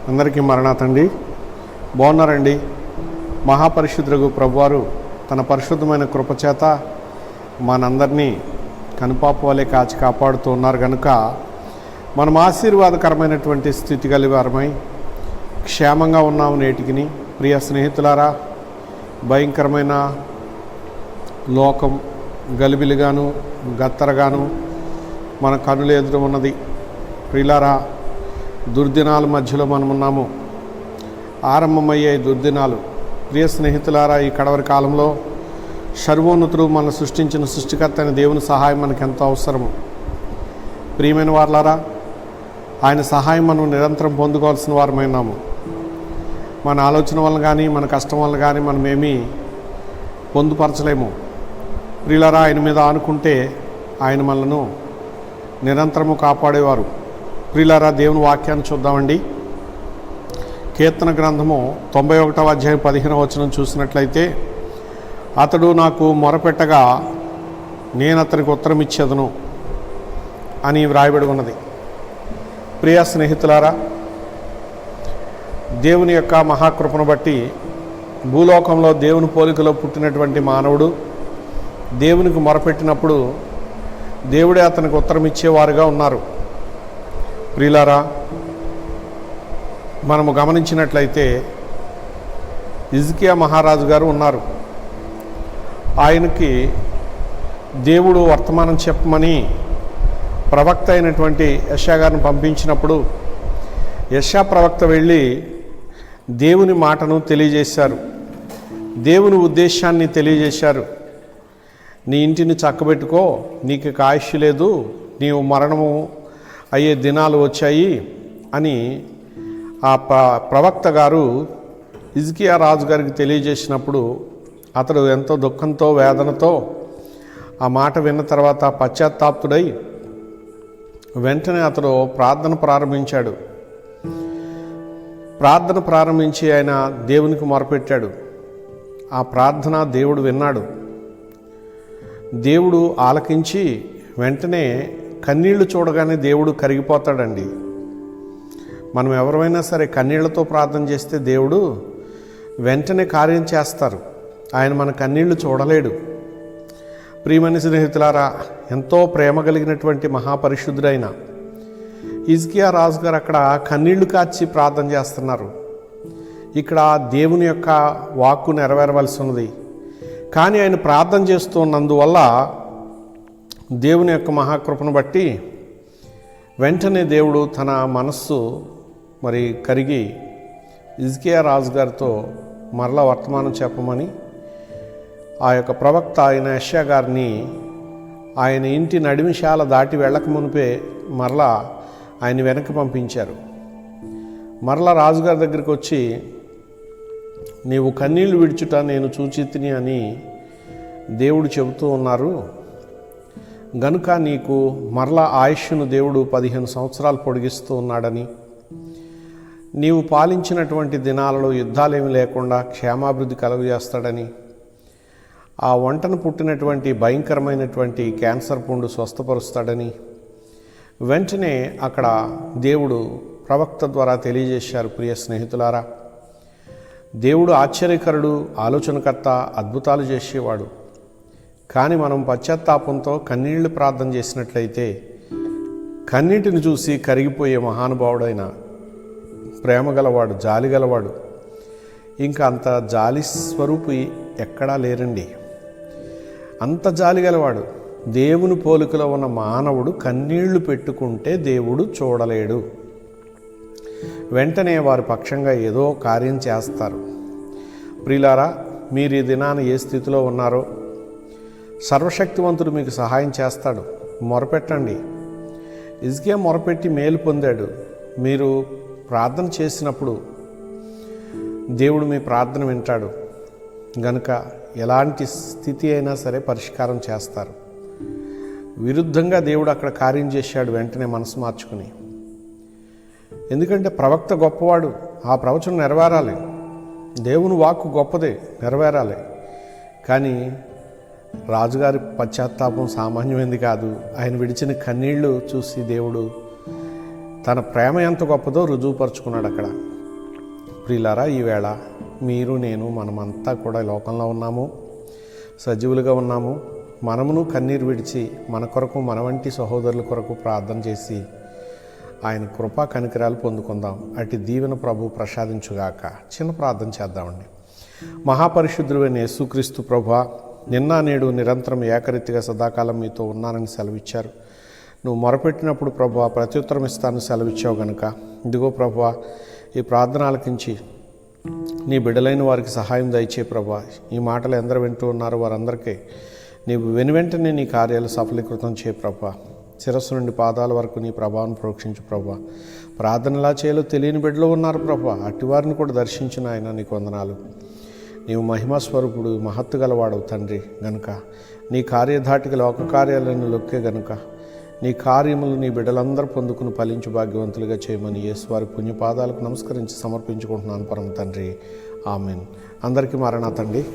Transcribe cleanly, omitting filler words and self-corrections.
అందరికీ మరణాతండి. బాగున్నారండి. మహాపరిశుద్ధుడు ప్రభువారు తన పరిశుద్ధమైన కృపచేత మనందరినీ కనుపాపు వలె కాచి కాపాడుతూ ఉన్నారు కనుక మనం ఆశీర్వాదకరమైనటువంటి స్థితి కలివారమై క్షేమంగా ఉన్నాము నేటికిని. ప్రియ స్నేహితులారా, భయంకరమైన లోకం గలిబిలిగాను గత్తరగాను మన కనులు ఎదురు ఉన్నది. ప్రియులారా, దుర్దినాల మధ్యలో మనం ఉన్నాము. ఆరంభమయ్యే దుర్దినాలు. ప్రియ స్నేహితులారా, ఈ కడవరి కాలంలో సర్వోన్నతుడు మనం సృష్టించిన సృష్టికర్త అయిన దేవుని సహాయం మనకు ఎంతో అవసరము. ప్రియమైన వారులారా, ఆయన సహాయం మనం నిరంతరం పొందుకోవాల్సిన వారమైనాము. మన ఆలోచన వల్ల కానీ మన కష్టం వల్ల కానీ మనమేమీ పొందుపరచలేము. ప్రియులారా, ఆయన మీద ఆనుకుంటే ఆయన మనలను నిరంతరము కాపాడేవారు. ప్రియులారా, దేవుని వాక్యాన్ని చూద్దామండి. కీర్తన గ్రంథము 91వ అధ్యాయం 15వ వచనం చూసినట్లయితే, అతడు నాకు మొరపెట్టగా నేను అతనికి ఉత్తరం ఇచ్చేదను అని వ్రాయబడి ఉన్నది. ప్రియ స్నేహితులారా, దేవుని యొక్క మహాకృపను బట్టి భూలోకంలో దేవుని పోలికలో పుట్టినటువంటి మానవుడు దేవునికి మొరపెట్టినప్పుడు దేవుడే అతనికి ఉత్తరం ఇచ్చేవారుగా ఉన్నారు. ప్రియులారా, మనము గమనించినట్లయితే హిజ్కియా మహారాజు గారు ఉన్నారు. ఆయనకి దేవుడు వర్తమానం చెప్పమని ప్రవక్త అయినటువంటి యెషయా గారిని పంపించినప్పుడు యెషయా ప్రవక్త వెళ్ళి దేవుని మాటను తెలియజేశారు, దేవుని ఉద్దేశాన్ని తెలియజేశారు. నీ ఇంటిని చక్కబెట్టుకో, నీకు ఆయుష్ లేదు, నీవు మరణము అయ్యే దినాలు వచ్చాయి అని ఆ ప్రవక్త గారు హిజ్కియా రాజు గారికి తెలియజేసినప్పుడు అతడు ఎంతో దుఃఖంతో వేదనతో ఆ మాట విన్న తర్వాత పశ్చాత్తాప్తుడై వెంటనే అతడు ప్రార్థన ప్రారంభించాడు. ప్రార్థన ప్రారంభించి ఆయన దేవునికి మొరపెట్టాడు. ఆ ప్రార్థన దేవుడు విన్నాడు. దేవుడు ఆలకించి వెంటనే కన్నీళ్లు చూడగానే దేవుడు కరిగిపోతాడండి. మనం ఎవరైనా సరే కన్నీళ్లతో ప్రార్థన చేస్తే దేవుడు వెంటనే కార్యం చేస్తారు. ఆయన మన కన్నీళ్లు చూడలేడు. ప్రియమైన స్నేహితులారా, ఎంతో ప్రేమ కలిగినటువంటి మహాపరిశుద్ధుడైన హిజ్కియా రాజు గారు అక్కడ కన్నీళ్లు కార్చి ప్రార్థన చేస్తున్నారు. ఇక్కడ దేవుని యొక్క వాక్కు నెరవేరవలసి ఉన్నది. కానీ ఆయన ప్రార్థన చేస్తున్నందువల్ల దేవుని యొక్క మహాకృపను బట్టి వెంటనే దేవుడు తన మనస్సు కరిగి హిజ్కియా రాజు గారితో మరలా వర్తమానం చెప్పమని ఆ యొక్క ప్రవక్త అయిన యెషయా గారిని ఆయన ఇంటి నడిమిశాల దాటి వెళ్ళక మునిపే మరలా ఆయన వెనక్కి పంపించారు. మరలా రాజుగారి దగ్గరికి వచ్చి, నీవు కన్నీళ్లు విడుచుట నేను చూచితిని అని దేవుడు చెబుతూ ఉన్నారు గనుక నీకు మరలా ఆయుష్ను దేవుడు 15 సంవత్సరాలు పొడిగిస్తూ ఉన్నాడని, నీవు పాలించినటువంటి దినాలలో యుద్ధాలేమి లేకుండా క్షేమాభివృద్ధి కలుగజేస్తాడని, ఆ వంటను పుట్టినటువంటి భయంకరమైనటువంటి క్యాన్సర్ పుండు స్వస్థపరుస్తాడని వెంటనే అక్కడ దేవుడు ప్రవక్త ద్వారా తెలియజేశారు. ప్రియ స్నేహితులారా, దేవుడు ఆశ్చర్యకరుడు, ఆలోచనకర్త, అద్భుతాలు చేసేవాడు. కానీ మనం పశ్చాత్తాపంతో కన్నీళ్లు ప్రార్థన చేసినట్లయితే కన్నీటిని చూసి కరిగిపోయే మహానుభావుడైన ప్రేమ గలవాడు, జాలి గలవాడు, ఇంకా అంత జాలి స్వరూపి ఎక్కడా లేరండి. అంత జాలి గలవాడు. దేవుని పోలికలో ఉన్న మానవుడు కన్నీళ్లు పెట్టుకుంటే దేవుడు చూడలేడు. వెంటనే వారి పక్షంగా ఏదో కార్యం చేస్తారు. ప్రియులారా, మీరు ఈ దినాన ఏ స్థితిలో ఉన్నారో సర్వశక్తివంతుడు మీకు సహాయం చేస్తాడు. మొరపెట్టండి. హిజ్కియా మొరపెట్టి మేలు పొందాడు. మీరు ప్రార్థన చేసినప్పుడు దేవుడు మీ ప్రార్థన వింటాడు గనుక ఎలాంటి స్థితి అయినా సరే పరిష్కారం చేస్తారు. విరుద్ధంగా దేవుడు అక్కడ కార్యం చేశాడు వెంటనే మనసు మార్చుకుని. ఎందుకంటే ప్రవక్త గొప్పవాడు, ఆ ప్రవచనం నెరవేరాలి. దేవుని వాక్కు గొప్పదే, నెరవేరాలి. కానీ రాజుగారి పశ్చాత్తాపం సామాన్యమైంది కాదు. ఆయన విడిచిన కన్నీళ్లు చూసి దేవుడు తన ప్రేమ ఎంత గొప్పదో రుజువుపరుచుకున్నాడు అక్కడ. ప్రియులారా, ఈవేళ మీరు నేను మనమంతా కూడా ఈ లోకంలో ఉన్నాము, సజీవులుగా ఉన్నాము. మనమును కన్నీరు విడిచి మన కొరకు, మన వంటి సహోదరుల కొరకు ప్రార్థన చేసి ఆయన కృపా కనికరాలు పొందుకుందాం. అటు దీవెన ప్రభు ప్రసాదించుగాక. చిన్న ప్రార్థన చేద్దామండి. మహాపరిశుద్ధుడైన యేసుక్రీస్తు ప్రభువా, నిన్న నేడు నిరంతరం ఏకరీతిగా సదాకాలం మీతో ఉన్నానని సెలవిచ్చారు. నువ్వు మొరపెట్టినప్పుడు ప్రభువా ప్రత్యుత్తరం ఇస్తాను సెలవిచ్చావు గనుక ఇదిగో ప్రభువా, ఈ ప్రార్థన ఆలకించి నీ బిడ్డలైన వారికి సహాయం దయచే ప్రభువా. ఈ మాటలు ఎందరు వింటూ ఉన్నారో వారందరికీ నీవు వెనువెంటనే నీ కార్యాలు సఫలీకృతం చే ప్రభువా. శిరస్సు నుండి పాదాల వరకు నీ ప్రభావం ప్రోక్షించు ప్రభువా. ప్రార్థన ఎలా చేయాలో తెలియని బిడ్డలు ఉన్నారు ప్రభువా, అట్టివారిని కూడా దర్శించిన ఆయన నీకు వందనాలు. నీవు మహిమాస్వరూపుడు, మహత్తు గలవాడవు తండ్రి గనుక నీ కార్యధాటికి లోక కార్యాలను లొక్కే గనుక నీ కార్యములు నీ బిడ్డలందరూ పొందుకుని ఫలించు భాగ్యవంతులుగా చేయమని యేసువారి పుణ్యపాదాలకు నమస్కరించి సమర్పించుకుంటున్నాను పరమ తండ్రి. ఆమెన్. అందరికీ మారనాథండి.